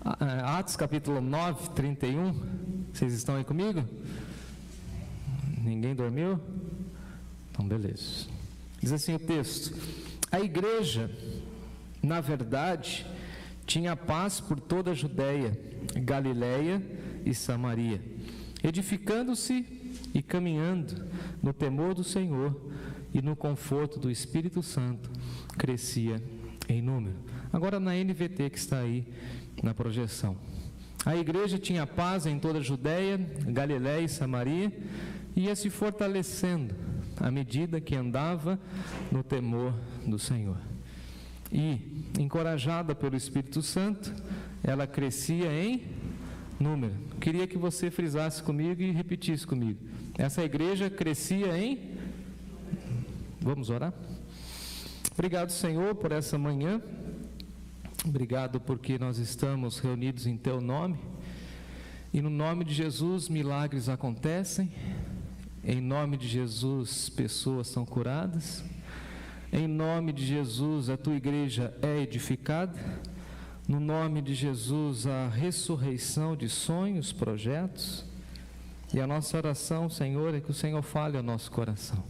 Atos capítulo 9, 31. Vocês estão aí comigo? Ninguém dormiu? Então beleza. Diz assim o texto: a igreja, na verdade, tinha paz por toda a Judéia, Galiléia e Samaria, edificando-se e caminhando no temor do Senhor e no conforto do Espírito Santo, crescia em número. Agora na NVT que está aí na projeção. A igreja tinha paz em toda a Judéia, Galiléia e Samaria, e ia se fortalecendo à medida que andava no temor do Senhor. E, encorajada pelo Espírito Santo, ela crescia em número. Queria que você frisasse comigo e repetisse comigo. Essa igreja crescia em... Vamos orar? Obrigado, Senhor, por essa manhã. Obrigado porque nós estamos reunidos em Teu nome. E no nome de Jesus, milagres acontecem. Em nome de Jesus, pessoas são curadas. Em nome de Jesus, a Tua igreja é edificada. No nome de Jesus, a ressurreição de sonhos, projetos. E a nossa oração, Senhor, é que o Senhor fale ao nosso coração.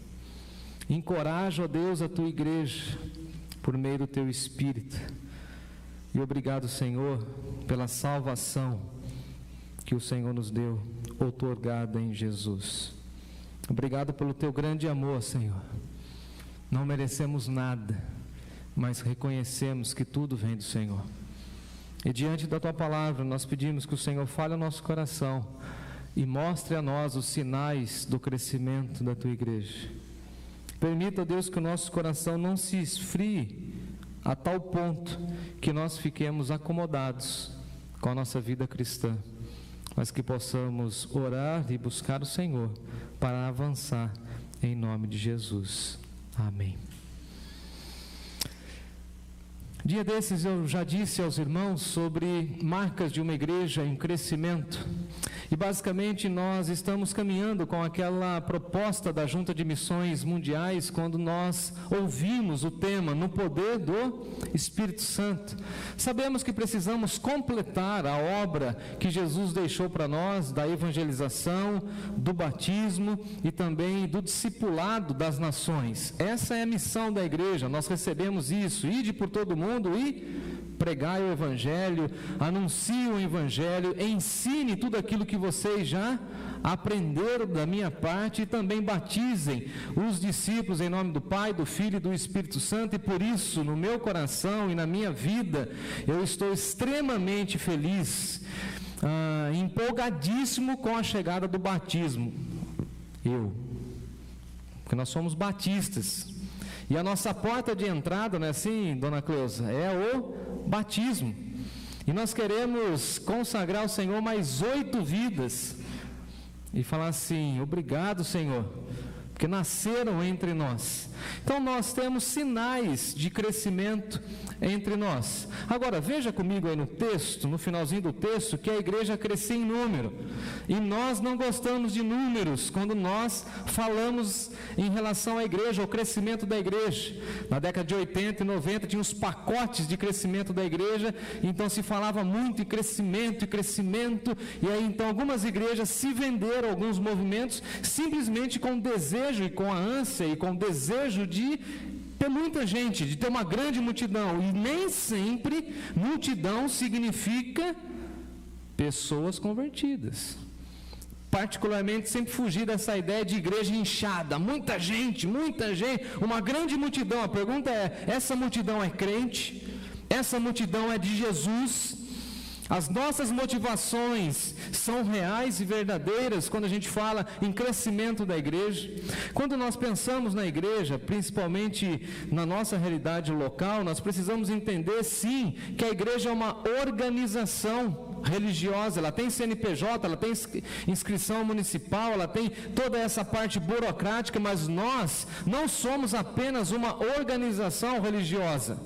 Encoraja, ó Deus, a Tua igreja por meio do Teu Espírito. E obrigado, Senhor, pela salvação que o Senhor nos deu, outorgada em Jesus. Obrigado pelo Teu grande amor, Senhor. Não merecemos nada, mas reconhecemos que tudo vem do Senhor. E diante da Tua palavra, nós pedimos que o Senhor fale ao nosso coração e mostre a nós os sinais do crescimento da Tua igreja. Permita, Deus, que o nosso coração não se esfrie a tal ponto que nós fiquemos acomodados com a nossa vida cristã, mas que possamos orar e buscar o Senhor para avançar em nome de Jesus. Amém. Dia desses eu já disse aos irmãos sobre marcas de uma igreja em crescimento. E basicamente nós estamos caminhando com aquela proposta da Junta de Missões Mundiais, quando nós ouvimos o tema no poder do Espírito Santo. Sabemos que precisamos completar a obra que Jesus deixou para nós, da evangelização, do batismo e também do discipulado das nações. Essa é a missão da igreja, nós recebemos isso: ide por todo mundo e pregai o Evangelho, anuncie o Evangelho, ensine tudo aquilo que vocês já aprenderam da minha parte e também batizem os discípulos em nome do Pai, do Filho e do Espírito Santo. E por isso, no meu coração e na minha vida, eu estou extremamente feliz, empolgadíssimo com a chegada do batismo. Porque nós somos batistas. E a nossa porta de entrada, não é assim, dona Cleusa? É o batismo. E nós queremos consagrar ao Senhor mais 8 vidas. E falar assim: obrigado, Senhor, porque nasceram entre nós. Então nós temos sinais de crescimento entre nós. Agora veja comigo aí no texto, no finalzinho do texto, que a igreja crescia em número. E nós não gostamos de números quando nós falamos em relação à igreja, ao crescimento da igreja. Na década de 80 e 90 tinha os pacotes de crescimento da igreja, então se falava muito em crescimento, e aí então algumas igrejas se venderam a alguns movimentos simplesmente com o desejo e com a ânsia e com o desejo de ter muita gente, de ter uma grande multidão. E nem sempre multidão significa pessoas convertidas. Particularmente sempre fugi dessa ideia de igreja inchada, muita gente, uma grande multidão. A pergunta é: essa multidão é crente? Essa multidão é de Jesus? As nossas motivações são reais e verdadeiras quando a gente fala em crescimento da igreja? Quando nós pensamos na igreja, principalmente na nossa realidade local, nós precisamos entender sim que a igreja é uma organização religiosa. Ela tem CNPJ, ela tem inscrição municipal, ela tem toda essa parte burocrática, mas nós não somos apenas uma organização religiosa.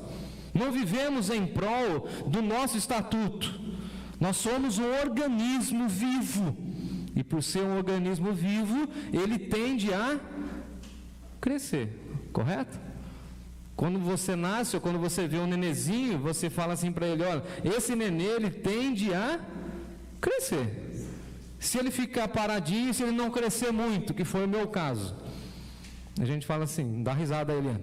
Não vivemos em prol do nosso estatuto. Nós somos um organismo vivo. E por ser um organismo vivo, ele tende a crescer. Correto? Quando você nasce ou quando você vê um nenezinho, você fala assim para ele: olha, esse nenê ele tende a crescer. Se ele ficar paradinho, se ele não crescer muito, que foi o meu caso, a gente fala assim, dá risada aí, Eliane.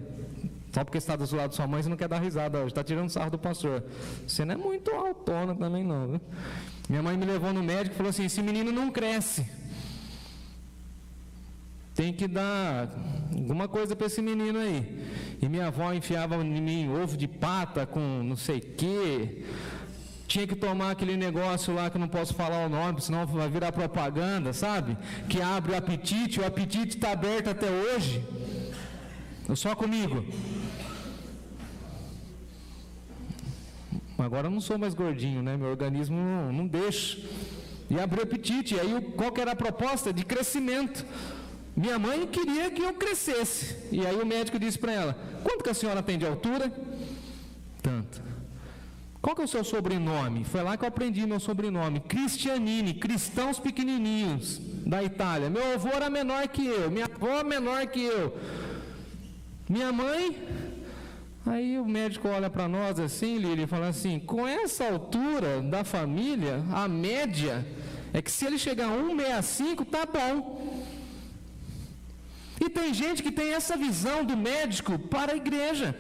Só porque está do lado da sua mãe, você não quer dar risada hoje, está tirando sarro do pastor. Você não é muito autona também não, viu? Minha mãe me levou no médico e falou assim: esse menino não cresce. Tem que dar alguma coisa para esse menino aí. E minha avó enfiava em mim ovo de pata com não sei o quê. Tinha que tomar aquele negócio lá que eu não posso falar o nome, senão vai virar propaganda, sabe? Que abre o apetite está aberto até hoje. Só comigo. Agora eu não sou mais gordinho, né? Meu organismo não deixa. E abriu o apetite. E aí qual que era a proposta? De crescimento. Minha mãe queria que eu crescesse. E aí o médico disse para ela: quanto que a senhora tem de altura? Tanto. Qual que é o seu sobrenome? Foi lá que eu aprendi meu sobrenome. Cristianini, cristãos pequenininhos, da Itália. Meu avô era menor que eu, minha avó menor que eu. Minha mãe... Aí o médico olha para nós assim, Lília, e fala assim: com essa altura da família, a média é que se ele chegar a 1,65, tá bom. E tem gente que tem essa visão do médico para a igreja.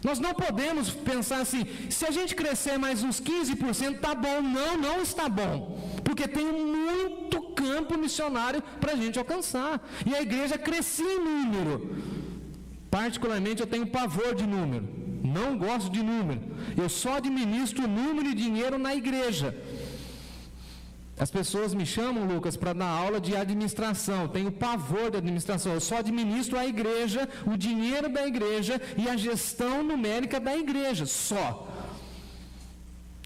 Nós não podemos pensar assim: se a gente crescer mais uns 15%, tá bom. Não está bom. Porque tem muito campo missionário para a gente alcançar. E a igreja crescia em número. Particularmente eu tenho pavor de número. Não gosto de número. Eu só administro número e dinheiro na igreja. As pessoas me chamam, Lucas, para dar aula de administração. Tenho pavor de administração. Eu só administro a igreja, o dinheiro da igreja e a gestão numérica da igreja. Só.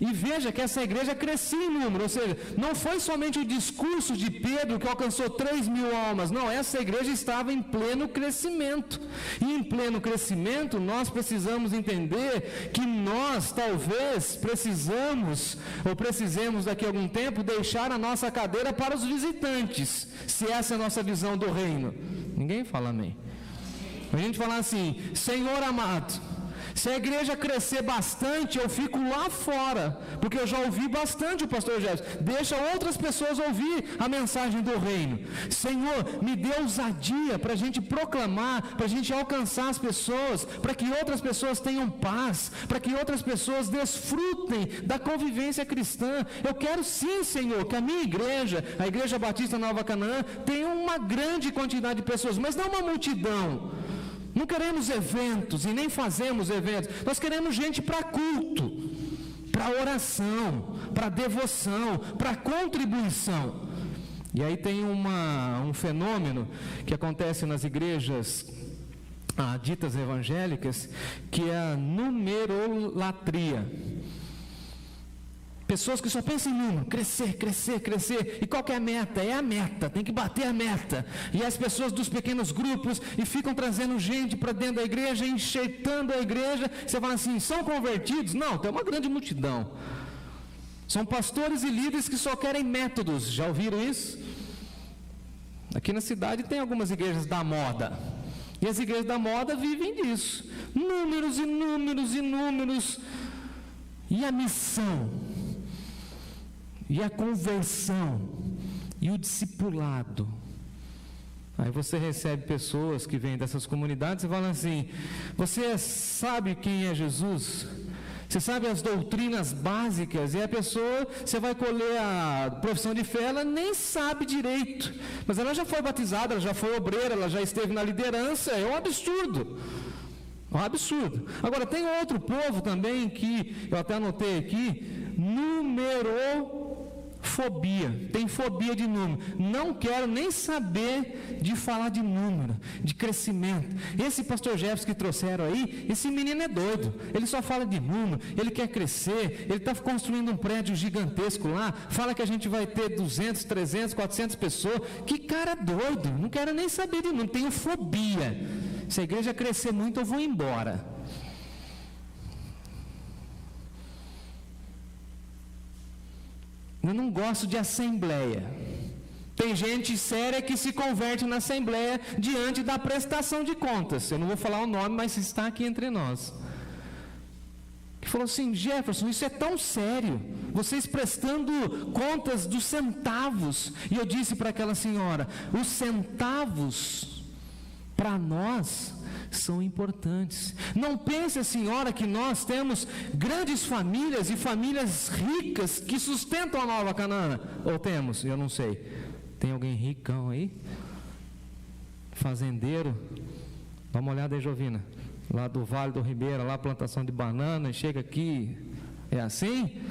E veja que essa igreja crescia em número. Ou seja, não foi somente o discurso de Pedro que alcançou 3.000 almas. Não, essa igreja estava em pleno crescimento. E em pleno crescimento, nós precisamos entender que nós talvez precisemos daqui a algum tempo deixar a nossa cadeira para os visitantes, se essa é a nossa visão do reino. Ninguém fala amém. A gente fala assim: Senhor amado, se a igreja crescer bastante, eu fico lá fora, porque eu já ouvi bastante o pastor Jefferson. Deixa outras pessoas ouvir a mensagem do reino. Senhor, me dê ousadia para a gente proclamar, para a gente alcançar as pessoas, para que outras pessoas tenham paz, para que outras pessoas desfrutem da convivência cristã. Eu quero sim, Senhor, que a minha igreja, a Igreja Batista Nova Canaã, tenha uma grande quantidade de pessoas, mas não uma multidão. Não queremos eventos e nem fazemos eventos. Nós queremos gente para culto, para oração, para devoção, para contribuição. E aí tem um fenômeno que acontece nas igrejas ditas evangélicas, que é a numerolatria. Pessoas que só pensam em número, crescer. E qual que é a meta? É a meta, tem que bater a meta. E as pessoas dos pequenos grupos e ficam trazendo gente para dentro da igreja, enxertando a igreja. Você fala assim: são convertidos? Não, tem uma grande multidão. São pastores e líderes que só querem métodos. Já ouviram isso? Aqui na cidade tem algumas igrejas da moda. E as igrejas da moda vivem disso. Números e números e números. E a missão? E a conversão, e o discipulado. Aí você recebe pessoas que vêm dessas comunidades e falam assim: você sabe quem é Jesus? Você sabe as doutrinas básicas? E a pessoa, você vai colher a profissão de fé, ela nem sabe direito. Mas ela já foi batizada, ela já foi obreira, ela já esteve na liderança. É um absurdo. Um absurdo. Agora, tem outro povo também que, eu até anotei aqui, numerofobia. Tem fobia de número. Não quero nem saber de falar de número, de crescimento. Esse pastor Jefferson que trouxeram aí, esse menino é doido. Ele só fala de número, ele quer crescer, ele está construindo um prédio gigantesco lá, fala que a gente vai ter 200, 300, 400 pessoas. Que cara doido, não quero nem saber de número, tenho fobia. Se a igreja crescer muito, eu vou embora. Eu não gosto de assembleia. Tem gente séria que se converte na Assembleia diante da prestação de contas. Eu não vou falar o nome, mas está aqui entre nós. Que falou assim: Jefferson, isso é tão sério, vocês prestando contas dos centavos. E eu disse para aquela senhora: os centavos para nós são importantes. Não pense a senhora que nós temos grandes famílias e famílias ricas que sustentam a Nova Canaã. Ou temos? Eu não sei. Tem alguém ricão aí? Fazendeiro? Dá uma olhada aí, Jovina. Lá do Vale do Ribeira, lá plantação de banana, chega aqui, é assim?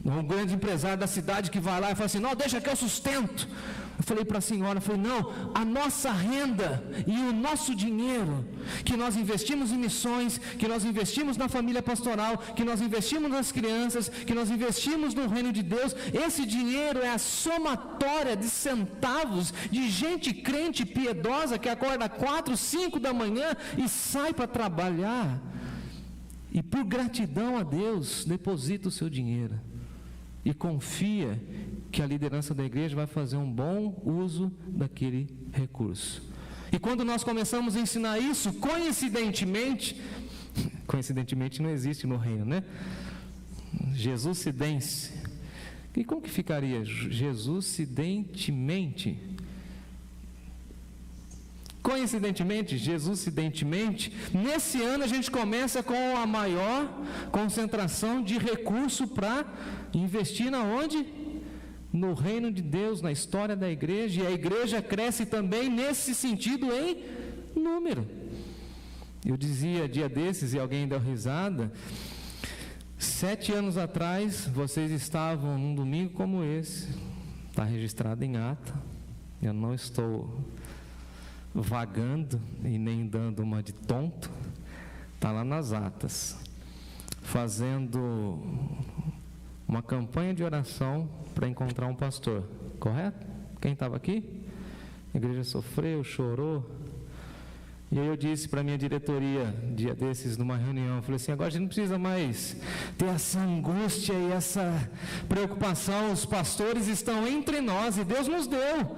Um grande empresário da cidade que vai lá e fala assim: não, deixa que eu sustento. Eu falei para a senhora, não, a nossa renda e o nosso dinheiro, que nós investimos em missões, que nós investimos na família pastoral, que nós investimos nas crianças, que nós investimos no reino de Deus, esse dinheiro é a somatória de centavos de gente crente, piedosa, que acorda 4, 5 da manhã e sai para trabalhar, e por gratidão a Deus, deposita o seu dinheiro, e confia que a liderança da igreja vai fazer um bom uso daquele recurso. E quando nós começamos a ensinar isso, coincidentemente não existe no reino, né? Jesucidense. E como que ficaria? Jesucidentemente. Jesucidentemente, nesse ano a gente começa com a maior concentração de recurso para investir na onde? No reino de Deus, na história da igreja, e a igreja cresce também nesse sentido em número. Eu dizia dia desses, e alguém deu risada, 7 anos atrás, vocês estavam num domingo como esse, está registrado em ata, eu não estou vagando e nem dando uma de tonto, está lá nas atas, fazendo uma campanha de oração para encontrar um pastor, correto? Quem estava aqui? A igreja sofreu, chorou. E aí eu disse para a minha diretoria, dia desses, numa reunião, eu falei assim: agora a gente não precisa mais ter essa angústia e essa preocupação, os pastores estão entre nós e Deus nos deu.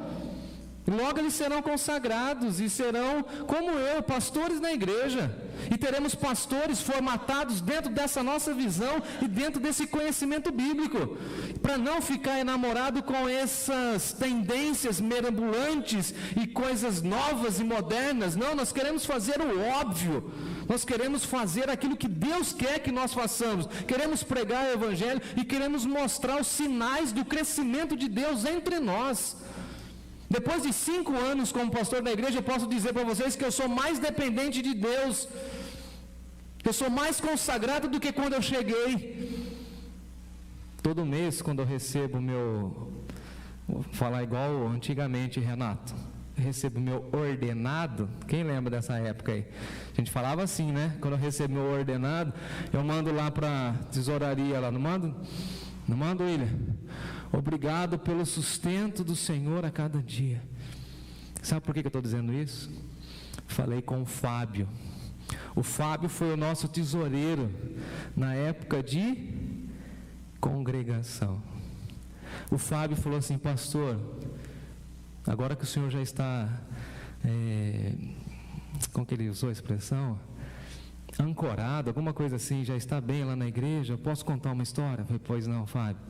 Logo eles serão consagrados e serão, como eu, pastores na igreja. E teremos pastores formatados dentro dessa nossa visão e dentro desse conhecimento bíblico, para não ficar enamorado com essas tendências mirabolantes e coisas novas e modernas. Não, nós queremos fazer o óbvio. Nós queremos fazer aquilo que Deus quer que nós façamos. Queremos pregar o evangelho e queremos mostrar os sinais do crescimento de Deus entre nós. Depois de 5 anos como pastor da igreja, eu posso dizer para vocês que eu sou mais dependente de Deus. Eu sou mais consagrado do que quando eu cheguei. Todo mês, quando eu recebo vou falar igual antigamente, Renato, eu recebo meu ordenado. Quem lembra dessa época aí? A gente falava assim, né? Quando eu recebo meu ordenado, eu mando lá para a tesouraria lá, não mando, William? Obrigado pelo sustento do Senhor a cada dia. Sabe por que eu estou dizendo isso? Falei com o Fábio. O Fábio foi o nosso tesoureiro na época de congregação. O Fábio falou assim: pastor, agora que o senhor já está, como que ele usou a expressão? Ancorado, alguma coisa assim, já está bem lá na igreja, eu posso contar uma história? Eu falei: pois não, Fábio.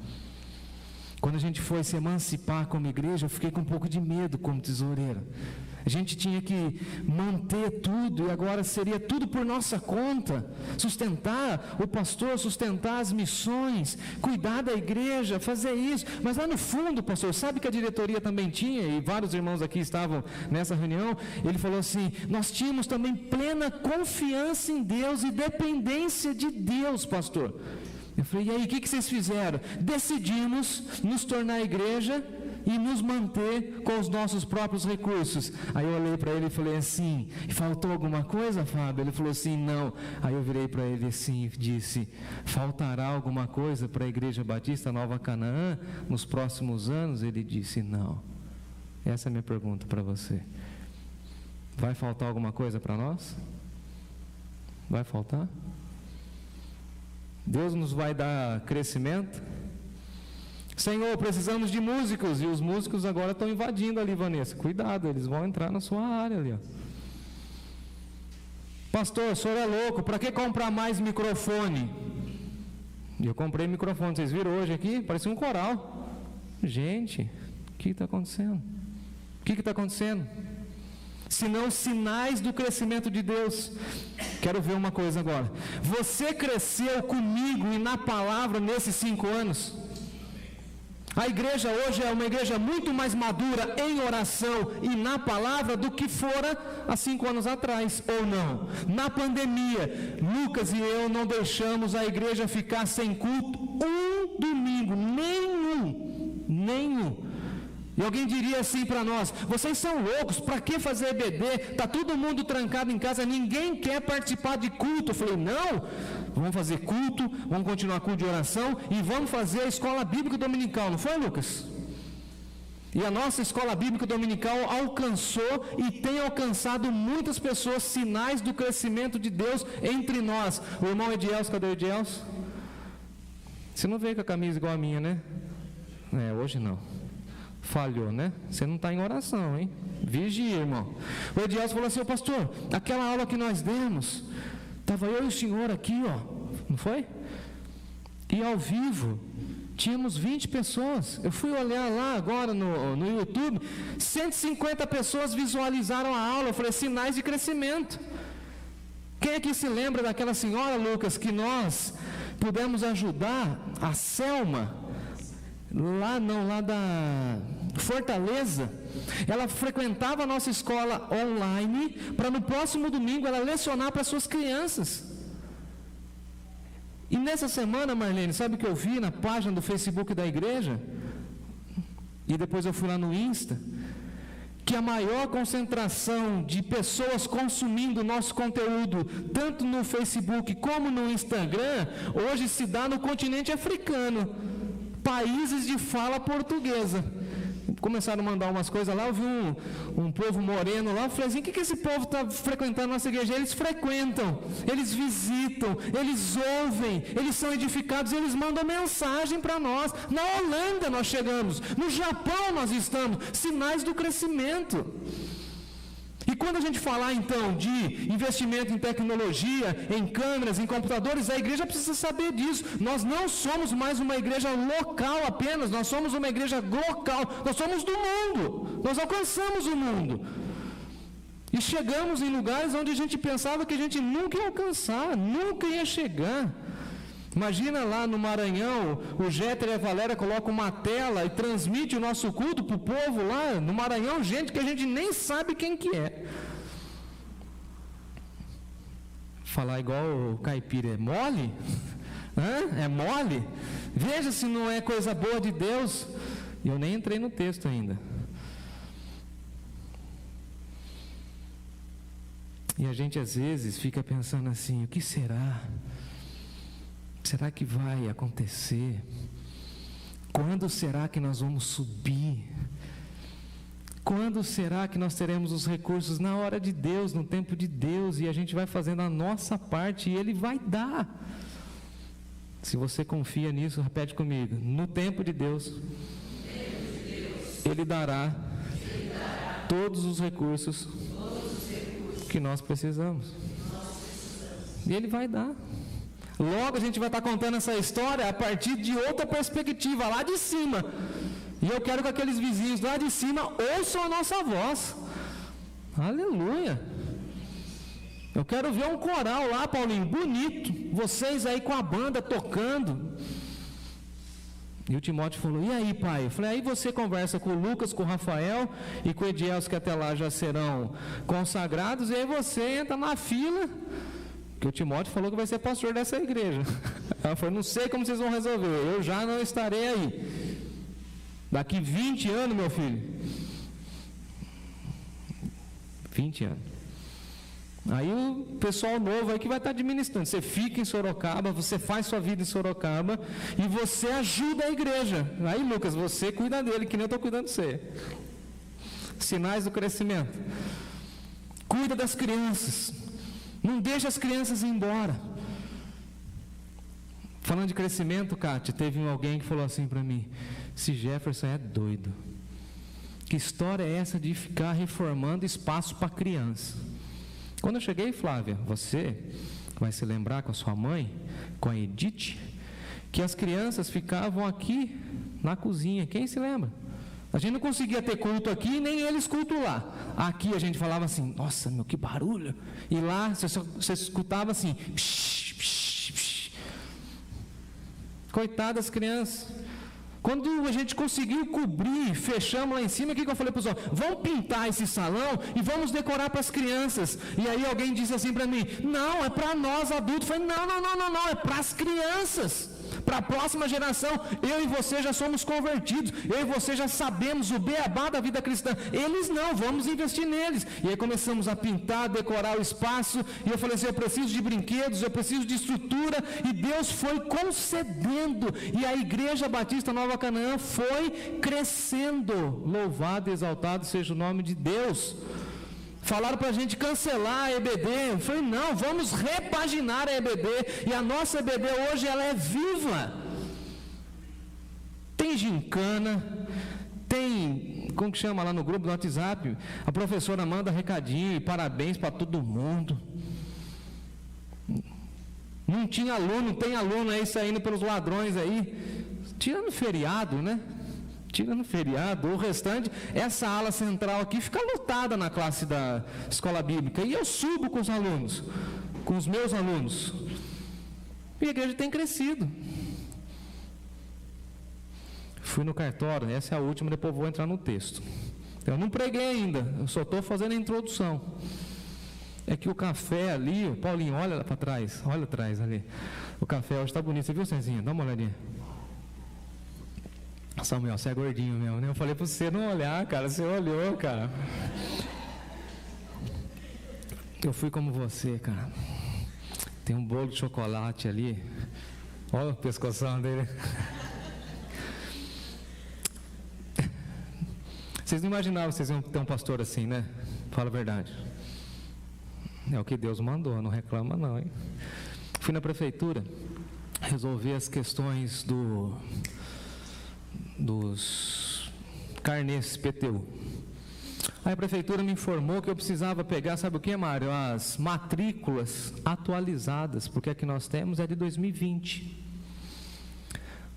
Quando a gente foi se emancipar como igreja, eu fiquei com um pouco de medo como tesoureiro. A gente tinha que manter tudo, e agora seria tudo por nossa conta. Sustentar o pastor, sustentar as missões, cuidar da igreja, fazer isso. Mas lá no fundo, pastor, sabe que a diretoria também tinha, e vários irmãos aqui estavam nessa reunião, ele falou assim: nós tínhamos também plena confiança em Deus e dependência de Deus, pastor. Eu falei: e aí, o que vocês fizeram? Decidimos nos tornar igreja e nos manter com os nossos próprios recursos. Aí eu olhei para ele e falei assim: faltou alguma coisa, Fábio? Ele falou assim: não. Aí eu virei para ele assim e disse: faltará alguma coisa para a Igreja Batista Nova Canaã nos próximos anos? Ele disse: não. Essa é a minha pergunta para você. Vai faltar alguma coisa para nós? Vai faltar? Deus nos vai dar crescimento? Senhor, precisamos de músicos. E os músicos agora estão invadindo ali, Vanessa. Cuidado, eles vão entrar na sua área ali, ó. Pastor, o senhor é louco, para que comprar mais microfone? E eu comprei microfone, vocês viram hoje aqui? Parecia um coral. Gente, o que está acontecendo? O que está acontecendo? Senão sinais do crescimento de Deus. Quero ver uma coisa agora. Você cresceu comigo e na palavra nesses 5 anos? A igreja hoje é uma igreja muito mais madura em oração e na palavra do que fora há 5 anos atrás, ou não? Na pandemia, Lucas e eu não deixamos a igreja ficar sem culto um domingo, nenhum. E alguém diria assim para nós: vocês são loucos, para que fazer EBD? Está todo mundo trancado em casa, ninguém quer participar de culto. Eu falei: não, vamos fazer culto, vamos continuar culto de oração e vamos fazer a escola bíblica dominical, não foi, Lucas? E a nossa escola bíblica dominical alcançou e tem alcançado muitas pessoas, sinais do crescimento de Deus entre nós. O irmão Edielso, cadê o Edielso? Você não veio com a camisa igual a minha, né? Hoje não. Falhou, né? Você não está em oração, hein? Vigia, irmão. O Edielso falou assim: pastor, aquela aula que nós demos, estava eu e o senhor aqui, ó, não foi? E ao vivo, tínhamos 20 pessoas. Eu fui olhar lá agora no YouTube, 150 pessoas visualizaram a aula. Eu falei: sinais de crescimento. Quem é que se lembra daquela senhora, Lucas, que nós pudemos ajudar, a Selma, lá da Fortaleza? Ela frequentava a nossa escola online para no próximo domingo ela lecionar para suas crianças. E nessa semana, Marlene, sabe o que eu vi na página do Facebook da igreja? E depois eu fui lá no Insta, que a maior concentração de pessoas consumindo nosso conteúdo, tanto no Facebook como no Instagram, hoje se dá no continente africano, países de fala portuguesa. Começaram a mandar umas coisas lá, eu vi um povo moreno lá, eu falei assim: o que esse povo está frequentando a nossa igreja? Eles frequentam, eles visitam, eles ouvem, eles são edificados, eles mandam mensagem para nós. Na Holanda nós chegamos, no Japão nós estamos, sinais do crescimento. E quando a gente falar então de investimento em tecnologia, em câmeras, em computadores, a igreja precisa saber disso. Nós não somos mais uma igreja local apenas, nós somos uma igreja global, nós somos do mundo, nós alcançamos o mundo. E chegamos em lugares onde a gente pensava que a gente nunca ia alcançar, nunca ia chegar. Imagina lá no Maranhão, o Jéter e a Valéria colocam uma tela e transmite o nosso culto para o povo lá no Maranhão, gente que a gente nem sabe quem que é. Falar igual o caipira é mole? É mole? Veja se não é coisa boa de Deus. E eu nem entrei no texto ainda. E a gente às vezes fica pensando assim: o que será? Será que vai acontecer? Quando será que nós vamos subir? Quando será que nós teremos os recursos? Na hora de Deus, no tempo de Deus, e a gente vai fazendo a nossa parte e Ele vai dar. Se você confia nisso, repete comigo: no tempo de Deus, Ele dará todos os recursos que nós precisamos. E Ele vai dar. Logo a gente vai estar contando essa história a partir de outra perspectiva, lá de cima. E eu quero que aqueles vizinhos lá de cima ouçam a nossa voz. Aleluia. Eu quero ver um coral lá, Paulinho, bonito. Vocês aí com a banda tocando. E o Timóteo falou: e aí, pai? Eu falei: aí você conversa com o Lucas, com o Rafael e com o Edielso, que até lá já serão consagrados. E aí você entra na fila, que o Timóteo falou que vai ser pastor dessa igreja. Ela falou: não sei como vocês vão resolver, eu já não estarei aí. Daqui 20 anos, meu filho. 20 anos. Aí o pessoal novo aí que vai estar administrando. Você fica em Sorocaba, você faz sua vida em Sorocaba e você ajuda a igreja. Aí, Lucas, você cuida dele, que nem eu estou cuidando de você. Sinais do crescimento. Cuida das crianças. Não deixa as crianças ir embora. Falando de crescimento, Kátia, teve alguém que falou assim para mim: esse Jefferson é doido. Que história é essa de ficar reformando espaço para criança? Quando eu cheguei, Flávia, você vai se lembrar com a sua mãe, com a Edith, que as crianças ficavam aqui na cozinha. Quem se lembra? A gente não conseguia ter culto aqui, nem eles culto lá. Aqui a gente falava assim: nossa, meu, que barulho. E lá você escutava assim: psh, psh, psh. Coitadas das crianças. Quando a gente conseguiu cobrir, fechamos lá em cima, o que eu falei para os outros? Vamos pintar esse salão e vamos decorar para as crianças. E aí alguém disse assim para mim: não, é para nós adultos. Eu falei: não, é para as crianças. Para a próxima geração. Eu e você já somos convertidos, eu e você já sabemos o beabá da vida cristã. Eles não, vamos investir neles. E aí começamos a pintar, decorar o espaço. E eu falei assim: eu preciso de brinquedos, eu preciso de estrutura. E Deus foi concedendo. E a Igreja Batista Nova Canaã foi crescendo. Louvado e exaltado seja o nome de Deus. Falaram para a gente cancelar a EBD. Eu falei: não, vamos repaginar a EBD. E a nossa EBD hoje, ela é viva. Tem gincana, tem, como que chama lá no grupo do WhatsApp? A professora manda recadinho e parabéns para todo mundo. Não tinha aluno, tem aluno aí saindo pelos ladrões aí. Tirando feriado, né? Tirando feriado, o restante, essa ala central aqui fica lotada na classe da escola bíblica. E eu subo com os alunos, com os meus alunos. E a igreja tem crescido. Fui no cartório, essa é a última, depois vou entrar no texto. Eu não preguei ainda, eu só estou fazendo a introdução. É que o café ali, Paulinho, olha lá para trás, olha atrás ali. O café hoje está bonito, você viu, Cezinha? Dá uma olhadinha. Samuel, você é gordinho mesmo, né? Eu falei para você não olhar, cara, você olhou, cara. Eu fui como você, cara. Tem um bolo de chocolate ali. Olha o pescoção dele. Vocês não imaginavam que vocês iam ter um pastor assim, né? Fala a verdade. É o que Deus mandou, não reclama não, hein? Fui na prefeitura resolver as questões dos carnês PTU. Aí a prefeitura me informou que eu precisava pegar, sabe o que, Mário? As matrículas atualizadas, porque a que nós temos é de 2020.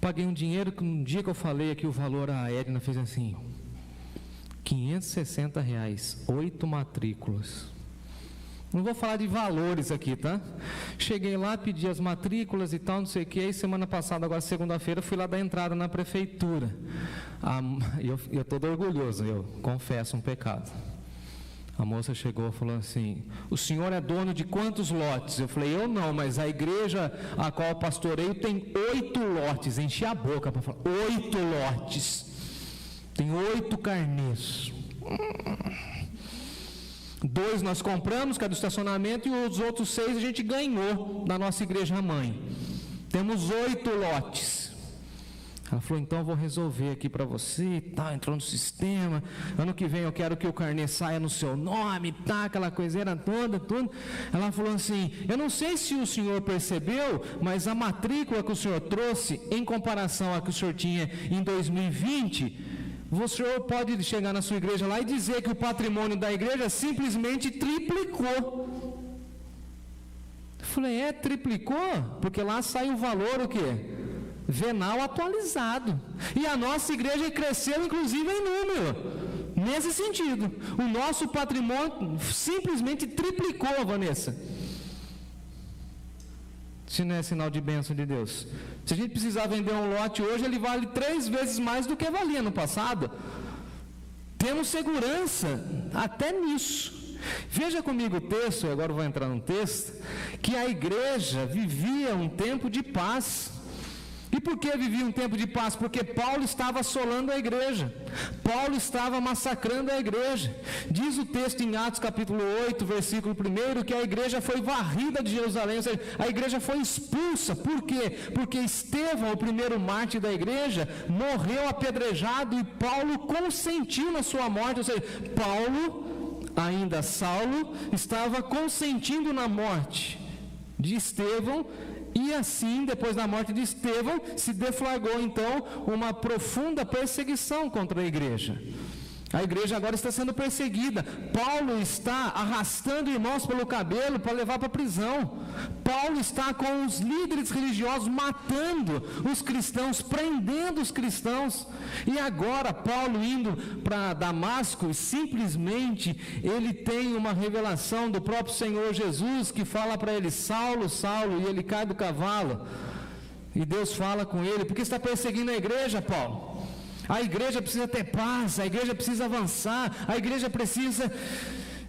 Paguei um dinheiro que um dia que eu falei aqui o valor, a Edna fez assim: R$560, 8 matrículas. Não vou falar de valores aqui, tá? Cheguei lá, pedi as matrículas e tal, não sei o que. Aí semana passada, agora segunda-feira, fui lá dar entrada na prefeitura. Eu estou todo orgulhoso, eu confesso um pecado. A moça chegou e falou assim: o senhor é dono de quantos lotes? Eu falei: eu não, mas a igreja a qual eu pastoreio tem 8 lotes. Enchi a boca para falar: 8 lotes. Tem 8 carnês. 2 nós compramos, que é do estacionamento, e os outros 6 a gente ganhou da nossa igreja mãe. Temos 8 lotes. Ela falou: então eu vou resolver aqui para você, tá, entrou no sistema, ano que vem eu quero que o carnê saia no seu nome, tá, aquela coiseira toda, tudo. Ela falou assim: eu não sei se o senhor percebeu, mas a matrícula que o senhor trouxe, em comparação à que o senhor tinha em 2020, o senhor pode chegar na sua igreja lá e dizer que o patrimônio da igreja simplesmente triplicou. Eu falei: triplicou? Porque lá sai o valor, o quê? Venal atualizado. E a nossa igreja cresceu, inclusive, em número. Nesse sentido. O nosso patrimônio simplesmente triplicou, Vanessa. Se não é sinal de bênção de Deus. Se a gente precisar vender um lote hoje, ele vale 3 vezes mais do que valia no passado. Temos segurança até nisso. Veja comigo o texto, agora eu vou entrar no texto, que a igreja vivia um tempo de paz. E por que vivia um tempo de paz? Porque Paulo estava assolando a igreja. Paulo estava massacrando a igreja. Diz o texto em Atos capítulo 8, versículo 1, que a igreja foi varrida de Jerusalém, ou seja, a igreja foi expulsa. Por quê? Porque Estevão, o primeiro mártir da igreja, morreu apedrejado e Paulo consentiu na sua morte. Ou seja, Paulo, ainda Saulo, estava consentindo na morte de Estevão. E E assim, depois da morte de Estevão, se deflagrou então uma profunda perseguição contra a igreja. A igreja agora está sendo perseguida. Paulo está arrastando irmãos pelo cabelo para levar para a prisão. Paulo está com os líderes religiosos matando os cristãos, prendendo os cristãos. E agora Paulo indo para Damasco, e simplesmente ele tem uma revelação do próprio Senhor Jesus, que fala para ele: Saulo, Saulo, e ele cai do cavalo. E Deus fala com ele: por que está perseguindo a igreja, Paulo? A igreja precisa ter paz, a igreja precisa avançar, a igreja precisa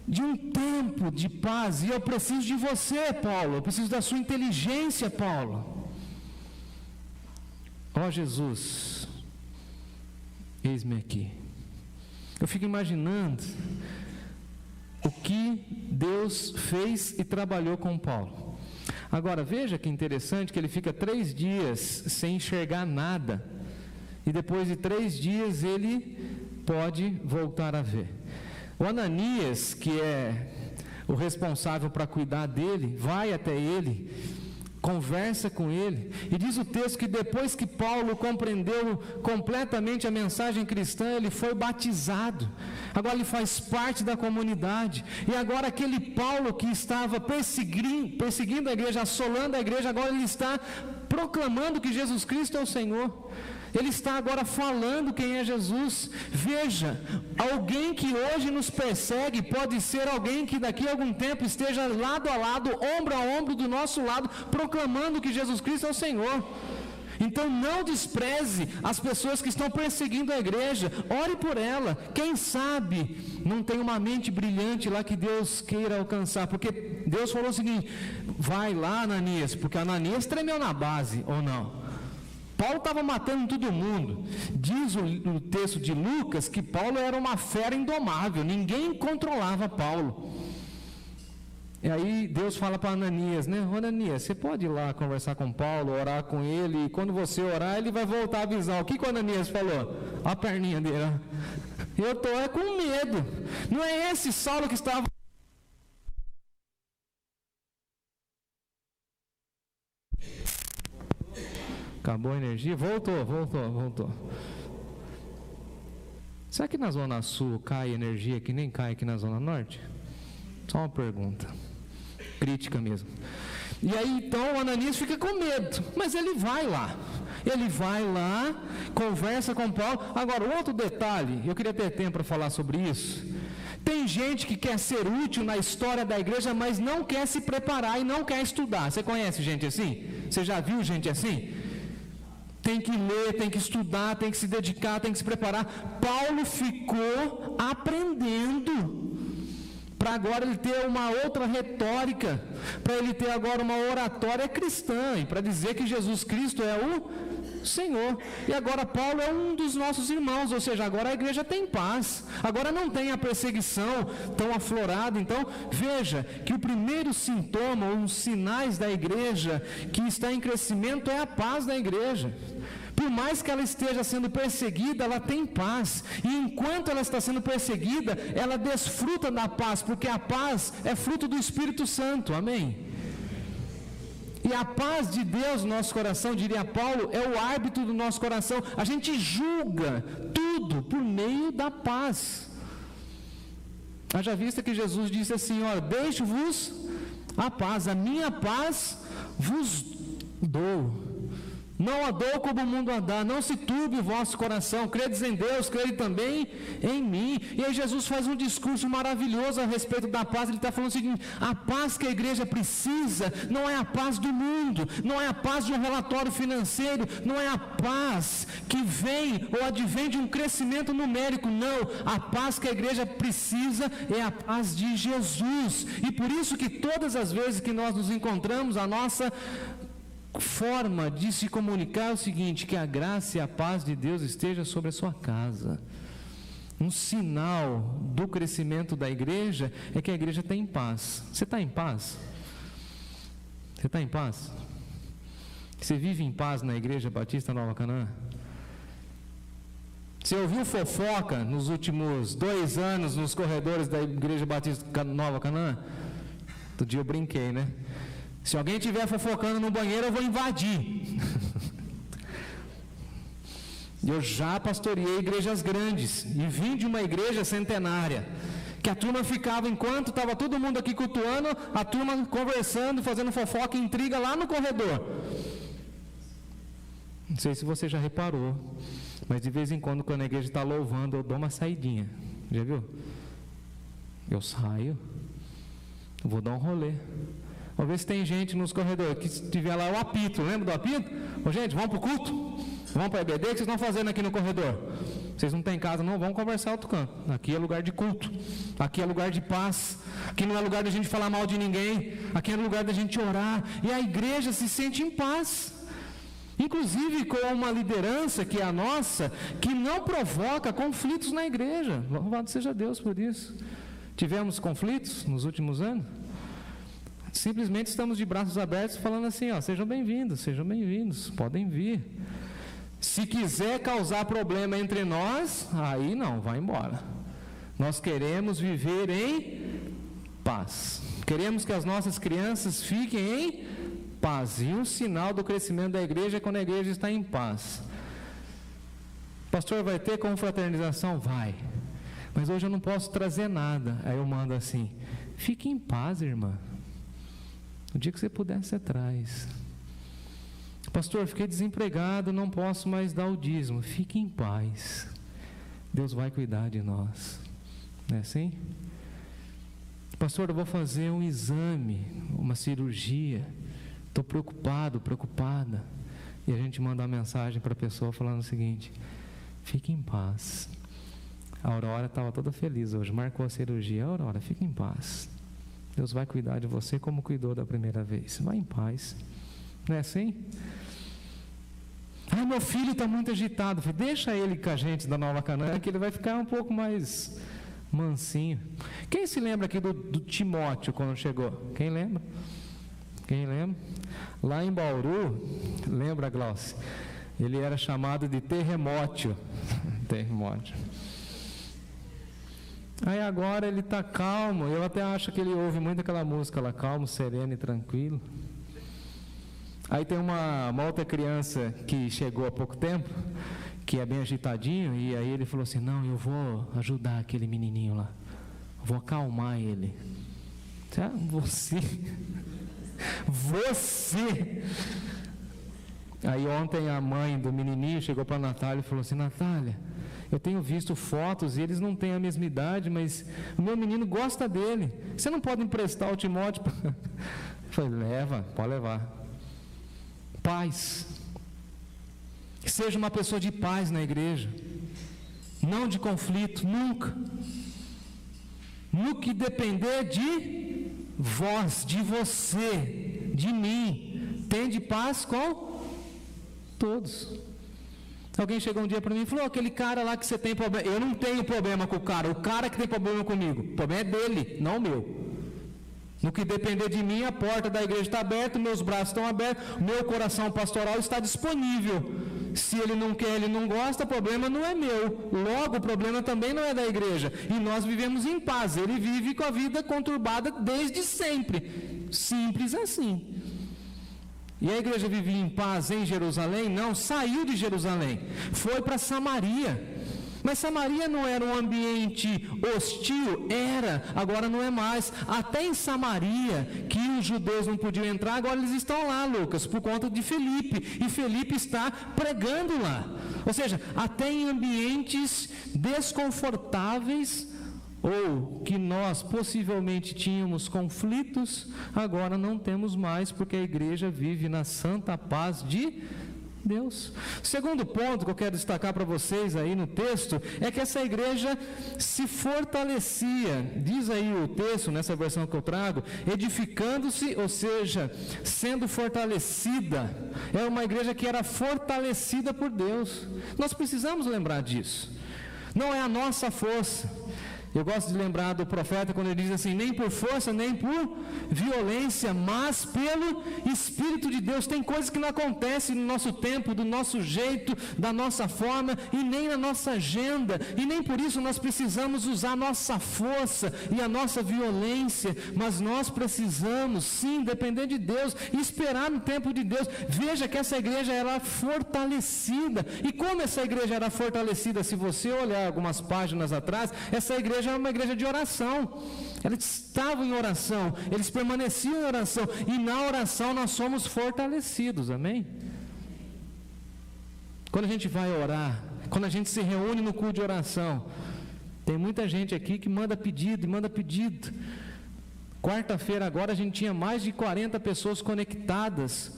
de um tempo de paz, e eu preciso de você, Paulo, eu preciso da sua inteligência, Paulo. Ó Jesus, eis-me aqui. Eu fico imaginando o que Deus fez e trabalhou com Paulo. Agora veja que interessante que ele fica 3 dias sem enxergar nada. E depois de 3 dias ele pode voltar a ver. O Ananias, que é o responsável para cuidar dele, vai até ele, conversa com ele, e diz o texto que depois que Paulo compreendeu completamente a mensagem cristã, ele foi batizado. Agora ele faz parte da comunidade. E agora aquele Paulo que estava perseguindo a igreja, assolando a igreja, agora ele está proclamando que Jesus Cristo é o Senhor. Ele está agora falando quem é Jesus. Veja, alguém que hoje nos persegue pode ser alguém que daqui a algum tempo esteja lado a lado, ombro a ombro do nosso lado, proclamando que Jesus Cristo é o Senhor. Então não despreze as pessoas que estão perseguindo a igreja, ore por ela. Quem sabe não tem uma mente brilhante lá que Deus queira alcançar, porque Deus falou o seguinte: vai lá, Ananias, porque Ananias tremeu na base, ou não? Paulo estava matando todo mundo. Diz o texto de Lucas que Paulo era uma fera indomável, ninguém controlava Paulo. E aí Deus fala para Ananias, né? Ananias, você pode ir lá conversar com Paulo, orar com ele, e quando você orar ele vai voltar a avisar. O que o Ananias falou? A perninha dele, eu estou com medo. Não é esse Saulo que estava... Acabou a energia? Voltou. Será que na Zona Sul cai energia que nem cai aqui na Zona Norte? Só uma pergunta. Crítica mesmo. E aí então o Ananias fica com medo, mas ele vai lá. Ele vai lá, conversa com Paulo. Agora, outro detalhe, eu queria ter tempo para falar sobre isso. Tem gente que quer ser útil na história da igreja, mas não quer se preparar e não quer estudar. Você conhece gente assim? Você já viu gente assim? Tem que ler, tem que estudar, tem que se dedicar, tem que se preparar. Paulo ficou aprendendo para agora ele ter uma outra retórica, para ele ter agora uma oratória cristã, e para dizer que Jesus Cristo é o Senhor. E agora Paulo é um dos nossos irmãos, ou seja, agora a igreja tem paz, agora não tem a perseguição tão aflorada. Então veja que o primeiro sintoma, ou os sinais da igreja que está em crescimento é a paz da igreja. Por mais que ela esteja sendo perseguida, ela tem paz. E enquanto ela está sendo perseguida, ela desfruta da paz, porque a paz é fruto do Espírito Santo. Amém? E a paz de Deus no nosso coração, diria Paulo, é o árbitro do nosso coração. A gente julga tudo por meio da paz. Haja vista que Jesus disse assim: ó, deixo-vos a paz, a minha paz vos dou. Não a dou como o mundo a dá, não se turbe o vosso coração, credes em Deus, crede também em mim. E aí Jesus faz um discurso maravilhoso a respeito da paz. Ele está falando o seguinte: a paz que a igreja precisa não é a paz do mundo, não é a paz de um relatório financeiro, não é a paz que vem ou advém de um crescimento numérico, não. A paz que a igreja precisa é a paz de Jesus. E por isso que todas as vezes que nós nos encontramos, a nossa forma de se comunicar é o seguinte: que a graça e a paz de Deus esteja sobre a sua casa. Um sinal do crescimento da igreja é que a igreja tem paz. Você está em paz? Você está em paz? Você vive em paz na Igreja Batista Nova Canaã? Você ouviu fofoca nos últimos 2 anos nos corredores da Igreja Batista Nova Canaã? Outro dia eu brinquei, né? Se alguém estiver fofocando no banheiro, eu vou invadir. Eu já pastoreei igrejas grandes e vim de uma igreja centenária, que a turma ficava, enquanto estava todo mundo aqui cultuando, a turma conversando, fazendo fofoca e intriga lá no corredor. Não sei se você já reparou, mas de vez em quando a igreja está louvando, eu dou uma saidinha. Já viu? Eu saio, vou dar um rolê. Vamos ver se tem gente nos corredores, que se tiver lá o apito, lembra do apito? Ô, gente, vamos para o culto? Vamos para a EBD? O que vocês estão fazendo aqui no corredor? Vocês não têm casa, não, vão conversar outro canto. Aqui é lugar de culto, aqui é lugar de paz, aqui não é lugar da gente falar mal de ninguém, aqui é lugar da gente orar, e a igreja se sente em paz. Inclusive com uma liderança que é a nossa, que não provoca conflitos na igreja. Louvado seja Deus por isso. Tivemos conflitos nos últimos anos? Simplesmente estamos de braços abertos falando assim, ó, sejam bem-vindos, podem vir. Se quiser causar problema entre nós, aí não, vai embora. Nós queremos viver em paz. Queremos que as nossas crianças fiquem em paz. E um sinal do crescimento da igreja é quando a igreja está em paz. Pastor, vai ter confraternização? Vai. Mas hoje eu não posso trazer nada. Aí eu mando assim, fique em paz, irmã. O dia que você puder, você traz. Pastor, fiquei desempregado, não posso mais dar o dízimo. Fique em paz. Deus vai cuidar de nós. Não é assim? Pastor, eu vou fazer um exame, uma cirurgia. Estou preocupada. E a gente manda uma mensagem para a pessoa falando o seguinte: fique em paz. A Aurora estava toda feliz hoje, marcou a cirurgia. Aurora, fique em paz. Deus vai cuidar de você como cuidou da primeira vez. Vai em paz. Não é assim? Ah, meu filho está muito agitado. Deixa ele com a gente da Nova Canaã, que ele vai ficar um pouco mais mansinho. Quem se lembra aqui do Timóteo quando chegou? Quem lembra? Lá em Bauru, lembra, Glaucio? Ele era chamado de Terremóteo. Aí agora ele está calmo. Eu até acho que ele ouve muito aquela música lá, calmo, sereno e tranquilo. Aí tem uma outra criança que chegou há pouco tempo, que é bem agitadinho, e aí ele falou assim, não, eu vou ajudar aquele menininho lá, vou acalmar ele. Você. Aí ontem a mãe do menininho chegou para a Natália e falou assim, Natália, eu tenho visto fotos e eles não têm a mesma idade, mas o meu menino gosta dele, você não pode emprestar o Timóteo? Eu falei, pode levar. Paz. Seja uma pessoa de paz na igreja, não de conflito, nunca. No que depender de vós, de você, de mim, tende paz com todos. Alguém chegou um dia para mim e falou, aquele cara lá que você tem problema. Eu não tenho problema com o cara que tem problema comigo, o problema é dele, não o meu. No que depender de mim, a porta da igreja está aberta, meus braços estão abertos, meu coração pastoral está disponível. Se ele não quer, ele não gosta, o problema não é meu. Logo, o problema também não é da igreja. E nós vivemos em paz. Ele vive com a vida conturbada desde sempre. Simples assim. E a igreja vivia em paz em Jerusalém? Não, saiu de Jerusalém. Foi para Samaria. Mas Samaria não era um ambiente hostil? Era, agora não é mais. Até em Samaria, que os judeus não podiam entrar, agora eles estão lá, Lucas, por conta de Filipe. E Filipe está pregando lá. Ou seja, até em ambientes desconfortáveis, ou que nós possivelmente tínhamos conflitos, agora não temos mais, porque a igreja vive na santa paz de Deus. Segundo ponto que eu quero destacar para vocês aí no texto, é que essa igreja se fortalecia, diz aí o texto, nessa versão que eu trago, edificando-se, ou seja, sendo fortalecida. É uma igreja que era fortalecida por Deus. Nós precisamos lembrar disso. Não é a nossa força. Eu gosto de lembrar do profeta quando ele diz assim: nem por força, nem por violência, mas pelo Espírito de Deus. Tem coisas que não acontecem no nosso tempo, do nosso jeito, da nossa forma, e nem na nossa agenda, e nem por isso nós precisamos usar a nossa força e a nossa violência, mas nós precisamos sim depender de Deus e esperar no tempo de Deus. Veja que essa igreja era fortalecida. E como essa igreja era fortalecida? Se você olhar algumas páginas atrás, essa igreja era uma igreja de oração. Eles estavam em oração, eles permaneciam em oração, e na oração nós somos fortalecidos, amém? Quando a gente vai orar, quando a gente se reúne no culto de oração, tem muita gente aqui que manda pedido e manda pedido. Quarta-feira agora a gente tinha mais de 40 pessoas conectadas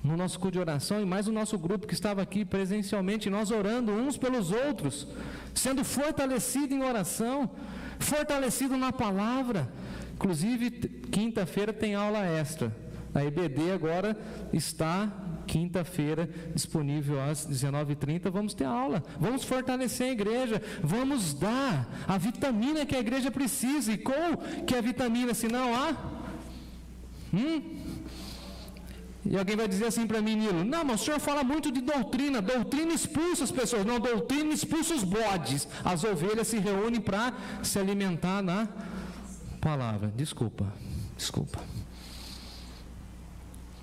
no nosso culto de oração, e mais o nosso grupo que estava aqui presencialmente, nós orando uns pelos outros, sendo fortalecido em oração, fortalecido na palavra. Inclusive, quinta-feira tem aula extra. A EBD agora está, quinta-feira, disponível às 19h30, vamos ter aula, vamos fortalecer a igreja, vamos dar a vitamina que a igreja precisa. E qual que é a vitamina, se não há? E alguém vai dizer assim para mim: Nilo, não, mas o senhor fala muito de doutrina, doutrina expulsa as pessoas. Não, doutrina expulsa os bodes. As ovelhas se reúnem para se alimentar na palavra. Desculpa.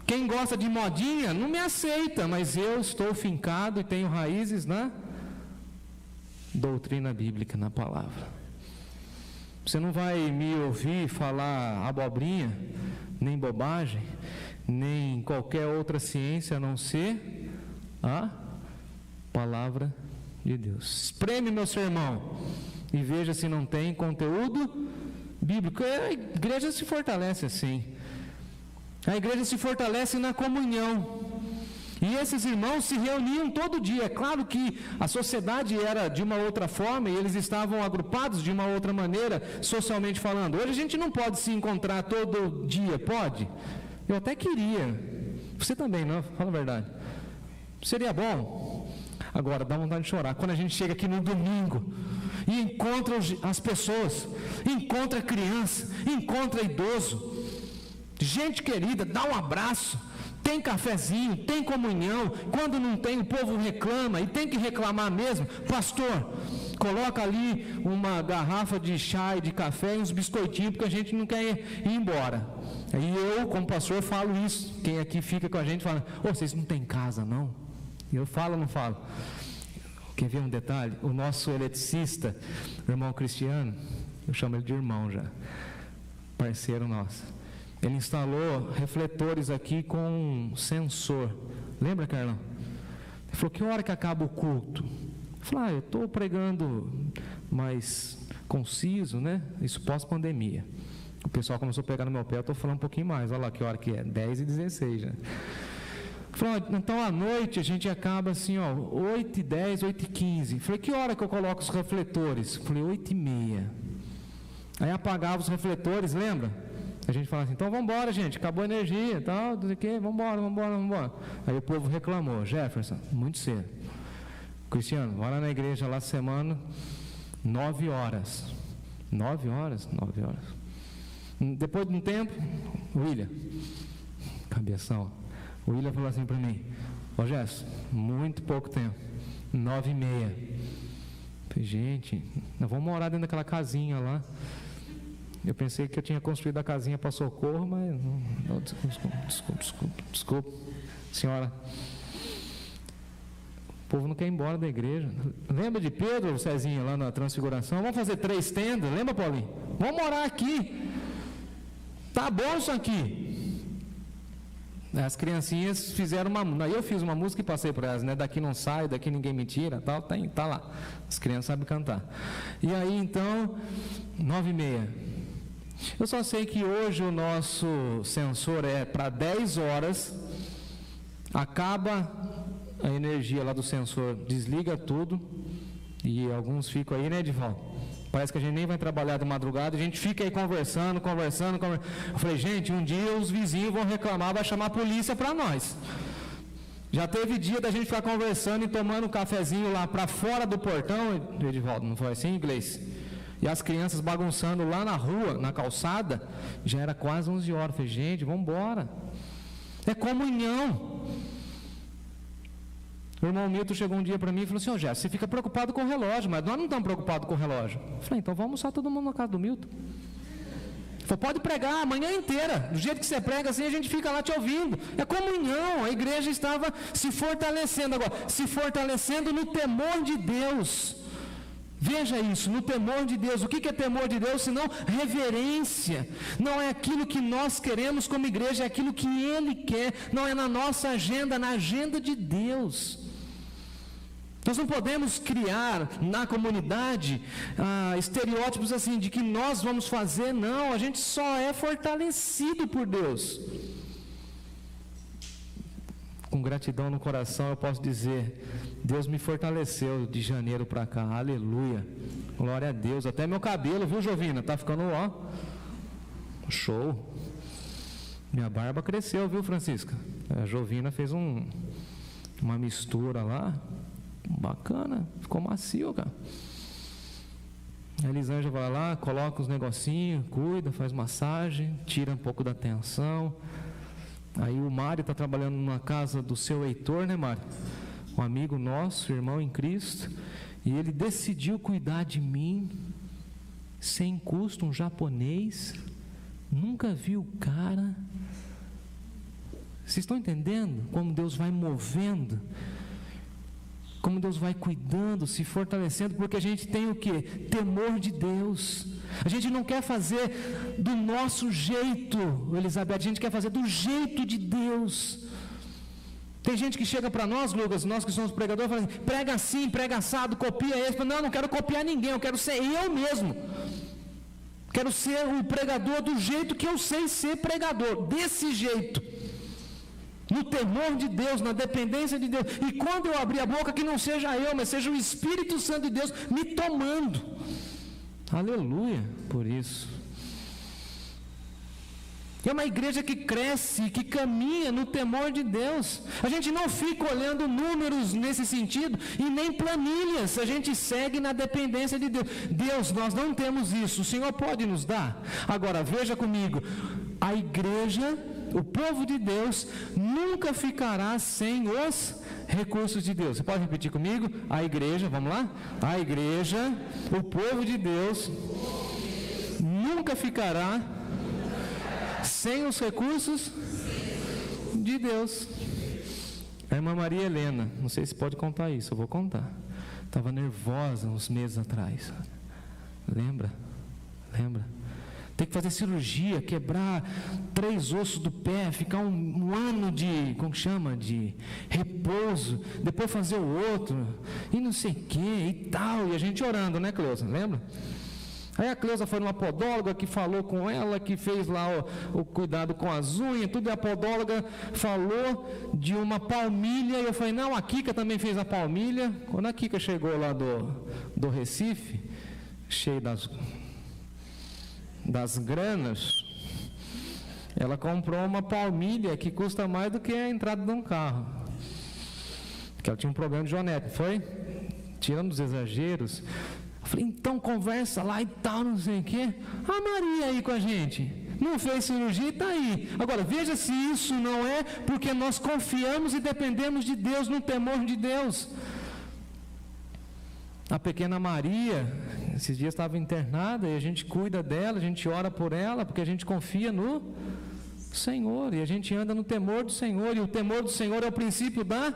Quem gosta de modinha não me aceita, mas eu estou fincado e tenho raízes na doutrina bíblica, na palavra. Você não vai me ouvir falar abobrinha, nem bobagem, nem qualquer outra ciência a não ser a palavra de Deus. Espreme meu sermão e veja se não tem conteúdo bíblico. A igreja se fortalece assim. A igreja se fortalece na comunhão. E esses irmãos se reuniam todo dia. É claro que a sociedade era de uma outra forma e eles estavam agrupados de uma outra maneira, socialmente falando. Hoje a gente não pode se encontrar todo dia, pode? Eu até queria. Você também, não? Fala a verdade. Seria bom. Agora, dá vontade de chorar. Quando a gente chega aqui no domingo e encontra as pessoas, encontra criança, encontra idoso, gente querida, dá um abraço, tem cafezinho, tem comunhão. Quando não tem, o povo reclama, e tem que reclamar mesmo. Pastor, coloca ali uma garrafa de chá e de café e uns biscoitinhos, porque a gente não quer ir embora. Aí eu, como pastor, falo isso. Quem aqui fica com a gente fala: vocês não têm casa, não? E eu falo ou não falo? Quer ver um detalhe? O nosso eletricista, o irmão Cristiano, eu chamo ele de irmão já, parceiro nosso, ele instalou refletores aqui com sensor. Lembra, Carlão? Ele falou: que hora que acaba o culto? Eu falei: eu estou pregando mais conciso, né? Isso pós-pandemia. O pessoal começou a pegar no meu pé, eu estou falando um pouquinho mais. Olha lá que hora que é, 10h16 já. Falei: então à noite a gente acaba assim, 8h10, 8h15. Falei: que hora que eu coloco os refletores? Falei: 8h30. Aí apagava os refletores, lembra? A gente fala assim: então vamos embora, gente, acabou a energia, tal, não sei o quê, vamos embora. Aí o povo reclamou: Jefferson, muito cedo. Cristiano, vai lá na igreja lá semana, 9 horas. 9 horas? 9 horas. Depois de um tempo, William, cabeção, o William falou assim para mim: Jefferson, muito pouco tempo, 9h30. Falei: gente, nós vamos morar dentro daquela casinha lá. Eu pensei que eu tinha construído a casinha para socorro, mas não, desculpa, senhora. O povo não quer ir embora da igreja. Lembra de Pedro, Cezinha, lá na Transfiguração? Vamos fazer 3 tendas, lembra, Paulinho? Vamos morar aqui. Tá bom isso aqui. As criancinhas fizeram uma... Eu fiz uma música e passei por elas, né? Daqui não sai, daqui ninguém me tira, tal, tá lá. As crianças sabem cantar. E aí, então, 9h30. Eu só sei que hoje o nosso sensor é para 10 horas, acaba a energia lá do sensor, desliga tudo, e alguns ficam aí, né, Edivaldo? Parece que a gente nem vai trabalhar de madrugada, a gente fica aí conversando. Eu falei: gente, um dia os vizinhos vão reclamar, vai chamar a polícia para nós. Já teve dia da gente ficar conversando e tomando um cafezinho lá para fora do portão, Edivaldo, não foi assim, inglês? e as crianças bagunçando lá na rua, na calçada, já era quase 11 horas. Eu falei, gente, vamos embora. É comunhão. O irmão Milton chegou um dia para mim e falou assim, Gerson, você fica preocupado com o relógio, mas nós não estamos preocupados com o relógio. Eu falei, então vamos almoçar todo mundo na casa do Milton. Ele falou, pode pregar a manhã inteira, do jeito que você prega assim, a gente fica lá te ouvindo. É comunhão. A igreja estava se fortalecendo agora, se fortalecendo no temor de Deus. Veja isso, no temor de Deus. O que é temor de Deus, senão reverência? Não é aquilo que nós queremos como igreja, é aquilo que Ele quer. Não é na nossa agenda, na agenda de Deus. Nós não podemos criar na comunidade estereótipos assim, de que nós vamos fazer. Não, a gente só é fortalecido por Deus. Com gratidão no coração eu posso dizer, Deus me fortaleceu de janeiro para cá, aleluia, glória a Deus. Até meu cabelo, viu, Jovina, tá ficando show. Minha barba cresceu, viu, Francisca? A Jovina fez uma mistura lá, bacana, ficou macio, cara. A Elisângela vai lá, coloca os negocinhos, cuida, faz massagem, tira um pouco da tensão. Aí o Mário está trabalhando na casa do seu Heitor, né, Mário? Um amigo nosso, irmão em Cristo, e ele decidiu cuidar de mim, sem custo, um japonês, nunca vi o cara. Vocês estão entendendo como Deus vai movendo? Como Deus vai cuidando, se fortalecendo, porque a gente tem o quê? Temor de Deus. A gente não quer fazer do nosso jeito, Elizabeth, a gente quer fazer do jeito de Deus. Tem gente que chega para nós, Lucas, nós que somos pregadores, fala assim, prega assim, prega assado, copia esse. Não, não quero copiar ninguém, eu quero ser eu mesmo. Quero ser o pregador do jeito que eu sei ser pregador, desse jeito. No temor de Deus, na dependência de Deus. E quando eu abrir a boca, que não seja eu, mas seja o Espírito Santo de Deus me tomando. Aleluia por isso. É uma igreja que cresce, que caminha no temor de Deus. A gente não fica olhando números nesse sentido e nem planilhas. A gente segue na dependência de Deus. Deus, nós não temos isso. O Senhor pode nos dar? Agora, veja comigo. A igreja, o povo de Deus, nunca ficará sem os recursos de Deus. Você pode repetir comigo? A igreja, vamos lá? A igreja, o povo de Deus, nunca ficará sem os recursos de Deus. A irmã Maria Helena, não sei se pode contar isso, eu vou contar. Estava nervosa uns meses atrás. Lembra? Tem que fazer cirurgia, quebrar 3 ossos do pé, ficar um ano de, como chama, de repouso, depois fazer o outro, e não sei o que, e tal, e a gente orando, né, Cleusa, lembra? Aí a Cleusa foi numa podóloga que falou com ela, que fez lá o cuidado com as unhas, tudo, e a podóloga falou de uma palmilha, e eu falei, não, a Kika também fez a palmilha. Quando a Kika chegou lá do Recife, cheio das granas, ela comprou uma palmilha que custa mais do que a entrada de um carro, porque ela tinha um problema de joanete, foi? Tirando os exageros, eu falei, então conversa lá e tal, não sei o quê. A Maria aí com a gente, não fez cirurgia e está aí. Agora, veja se isso não é porque nós confiamos e dependemos de Deus, no temor de Deus. A pequena Maria, esses dias estava internada, e a gente cuida dela, a gente ora por ela, porque a gente confia no Senhor, e a gente anda no temor do Senhor, e o temor do Senhor é o princípio da...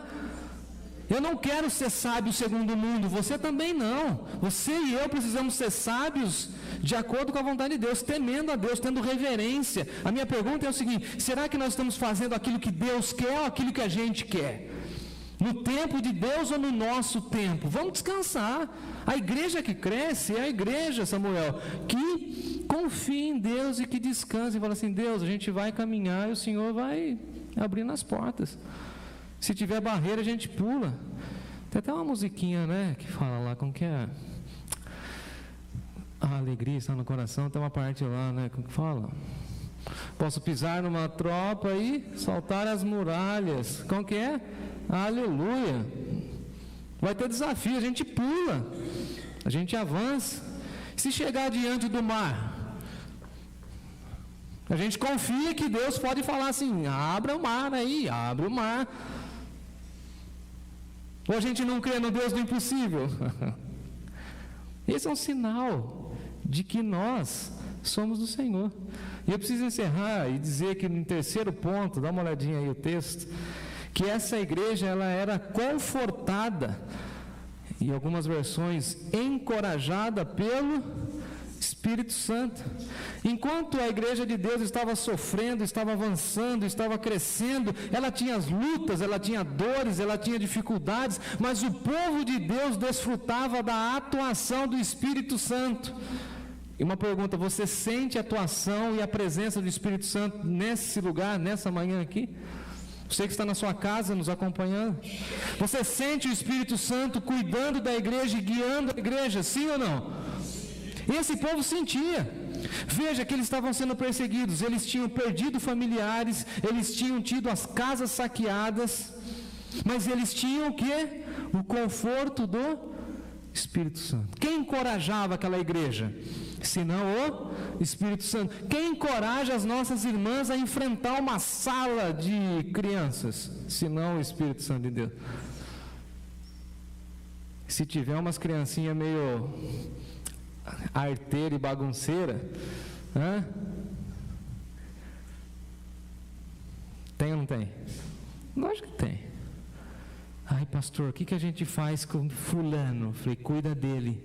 Eu não quero ser sábio segundo o mundo, você também não. Você e eu precisamos ser sábios de acordo com a vontade de Deus, temendo a Deus, tendo reverência. A minha pergunta é o seguinte, será que nós estamos fazendo aquilo que Deus quer ou aquilo que a gente quer? No tempo de Deus ou no nosso tempo? Vamos descansar. A igreja que cresce é a igreja, Samuel, que confia em Deus e que descansa e fala assim, Deus, a gente vai caminhar e o Senhor vai abrindo as portas. Se tiver barreira, a gente pula. Tem até uma musiquinha, né, que fala lá, como que é? A alegria está no coração, tem uma parte lá, né, como que fala? Posso pisar numa tropa e saltar as muralhas. Como que é? Aleluia. Vai ter desafio, a gente pula, a gente avança. Se chegar diante do mar, a gente confia que Deus pode falar assim: abra o mar aí, abre o mar. Ou a gente não crê no Deus do impossível? Esse é um sinal de que nós somos do Senhor. E eu preciso encerrar e dizer que no terceiro ponto, dá uma olhadinha aí o texto, que essa igreja ela era confortada, em algumas versões, encorajada pelo Espírito Santo. Enquanto a igreja de Deus estava sofrendo, estava avançando, estava crescendo, ela tinha as lutas, ela tinha dores, ela tinha dificuldades, mas o povo de Deus desfrutava da atuação do Espírito Santo. E uma pergunta: você sente a atuação e a presença do Espírito Santo nesse lugar, nessa manhã aqui? Você que está na sua casa nos acompanhando, você sente o Espírito Santo cuidando da igreja e guiando a igreja, sim ou não? Esse povo sentia. Veja que eles estavam sendo perseguidos, eles tinham perdido familiares, eles tinham tido as casas saqueadas, mas eles tinham o quê? O conforto do Espírito Santo. Quem encorajava aquela igreja? Senão o Espírito Santo. Quem encoraja as nossas irmãs a enfrentar uma sala de crianças? Senão o Espírito Santo de Deus. Se tiver umas criancinhas meio arteira e bagunceira, tem ou não tem? Lógico que tem. Ai, pastor, o que a gente faz com fulano? Falei: cuida dele,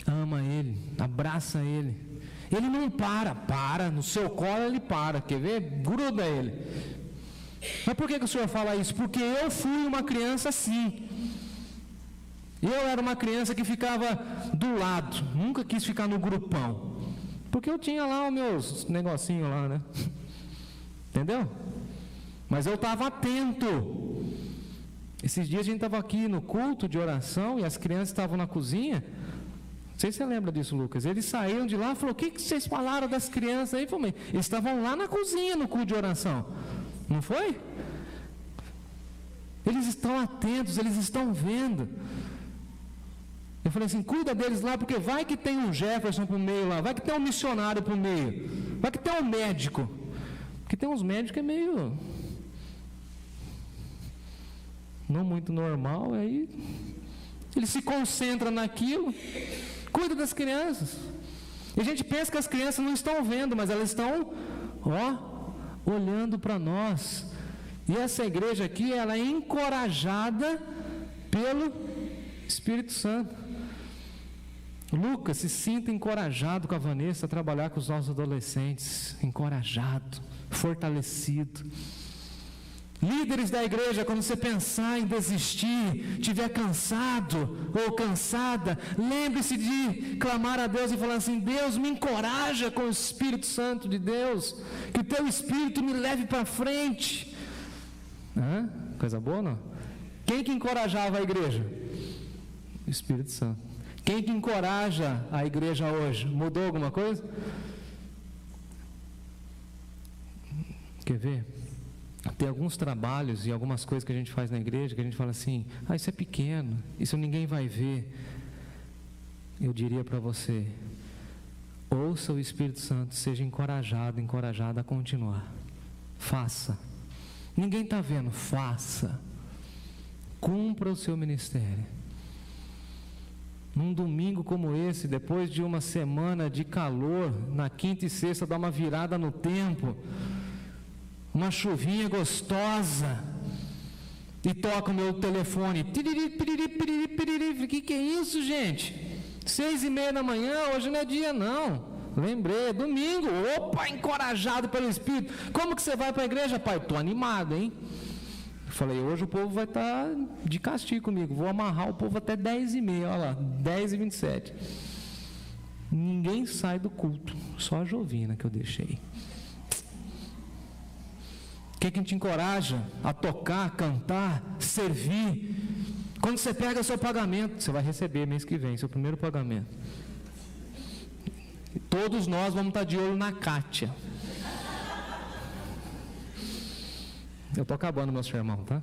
ama ele, abraça ele. Ele não para, no seu colo ele para, quer ver? Gruda ele. Mas por que o senhor fala isso? Porque eu fui uma criança assim. Eu era uma criança que ficava do lado, nunca quis ficar no grupão, porque eu tinha lá os meus negocinhos lá, né? Entendeu? Mas eu estava atento. Esses dias a gente estava aqui no culto de oração e as crianças estavam na cozinha. Não sei se você lembra disso, Lucas. Eles saíram de lá e falaram: o que vocês falaram das crianças aí? Falei: eles estavam lá na cozinha no culto de oração. Não foi? Eles estão atentos, eles estão vendo. Eu falei assim: cuida deles lá, porque vai que tem um Jefferson para o meio lá, vai que tem um missionário para o meio, vai que tem um médico. Porque tem uns médicos que é meio não muito normal, aí ele se concentra naquilo. Cuida das crianças. E a gente pensa que as crianças não estão vendo, mas elas estão, olhando para nós. E essa igreja aqui, ela é encorajada pelo Espírito Santo. Lucas, se sinta encorajado com a Vanessa a trabalhar com os nossos adolescentes. Encorajado, fortalecido. Líderes da igreja, quando você pensar em desistir, estiver cansado ou cansada, lembre-se de clamar a Deus e falar assim: Deus, me encoraja com o Espírito Santo de Deus, que o teu Espírito me leve para frente. Coisa boa, não? Quem que encorajava a igreja? O Espírito Santo. Quem que encoraja a igreja hoje? Mudou alguma coisa? Quer ver? Tem alguns trabalhos e algumas coisas que a gente faz na igreja que a gente fala assim: isso é pequeno, isso ninguém vai ver. Eu diria para você: ouça o Espírito Santo, seja encorajada a continuar. Faça. Ninguém está vendo, faça. Cumpra o seu ministério. Num domingo como esse, depois de uma semana de calor, na quinta e sexta dá uma virada no tempo, uma chuvinha gostosa, e toca o meu telefone, o que é isso, gente? 6:30 da manhã, hoje não é dia não, lembrei, é domingo. Opa, encorajado pelo Espírito. Como que você vai para a igreja, pai? Estou animado, hein? Falei: hoje o povo vai estar de castigo comigo, vou amarrar o povo até 10:30, olha lá, 10:27. Ninguém sai do culto, só a Jovina que eu deixei. Quem que te encoraja a tocar, cantar, servir? Quando você pega seu pagamento, você vai receber mês que vem, seu primeiro pagamento. Todos nós vamos estar de olho na Kátia. Eu estou acabando, meu sermão, tá?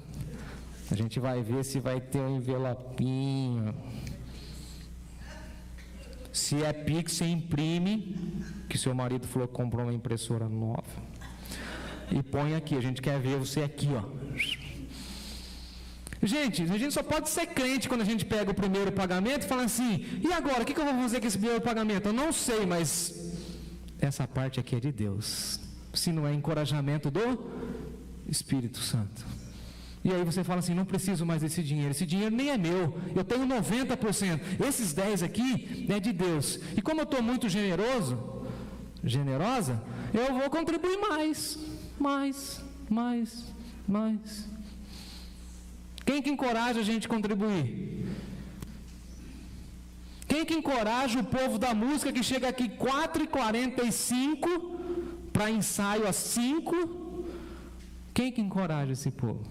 A gente vai ver se vai ter um envelopinho. Se é Pix, você imprime, que seu marido falou que comprou uma impressora nova, e põe aqui, a gente quer ver você aqui, ó. Gente, a gente só pode ser crente quando a gente pega o primeiro pagamento e fala assim, e agora, o que eu vou fazer com esse primeiro pagamento? Eu não sei, mas essa parte aqui é de Deus. Se não é encorajamento do Espírito Santo. E aí você fala assim, não preciso mais desse dinheiro, esse dinheiro nem é meu, eu tenho 90%, esses 10 aqui é de Deus. E como eu estou muito generosa, eu vou contribuir mais. Quem que encoraja a gente a contribuir? Quem que encoraja o povo da música que chega aqui 4h45 para ensaio às 5? Quem que encoraja esse povo?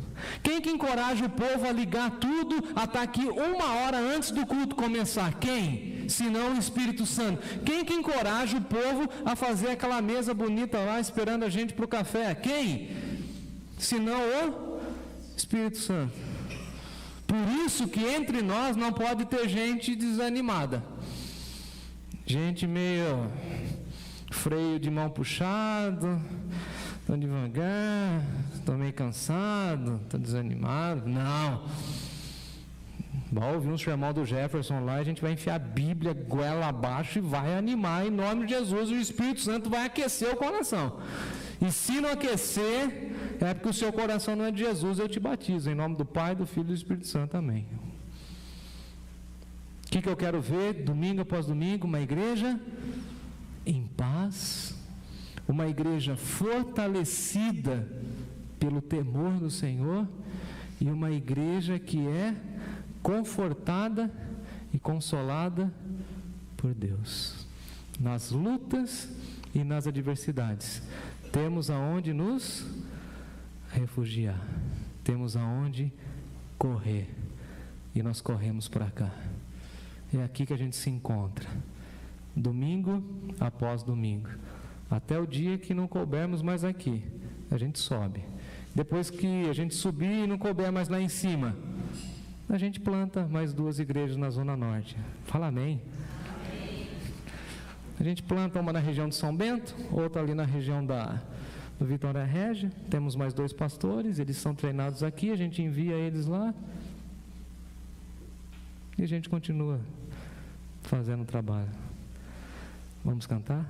Quem que encoraja o povo a ligar tudo, a estar aqui 1 hora antes do culto começar? Quem? Senão o Espírito Santo. Quem que encoraja o povo a fazer aquela mesa bonita lá, esperando a gente para o café? Quem? Senão o Espírito Santo. Por isso que entre nós não pode ter gente desanimada. Gente meio freio de mão puxado, estou devagar, estou meio cansado, estou desanimado. Não. Vai ouvir um sermão do Jefferson lá, a gente vai enfiar a Bíblia goela abaixo e vai animar em nome de Jesus, e o Espírito Santo vai aquecer o coração. E se não aquecer, é porque o seu coração não é de Jesus, eu te batizo, em nome do Pai, do Filho e do Espírito Santo, amém. O que eu quero ver, domingo após domingo? Uma igreja em paz, uma igreja fortalecida pelo temor do Senhor, e uma igreja que é confortada e consolada por Deus. Nas lutas e nas adversidades, temos aonde nos refugiar, temos aonde correr, e nós corremos para cá. É aqui que a gente se encontra, domingo após domingo, até o dia que não coubermos mais aqui, a gente sobe. Depois que a gente subir e não couber mais lá em cima, a gente planta mais 2 igrejas na Zona Norte. Fala amém. A gente planta uma na região de São Bento, outra ali na região do Vitória Régia. Temos mais 2 pastores, eles são treinados aqui, a gente envia eles lá e a gente continua fazendo o trabalho. Vamos cantar?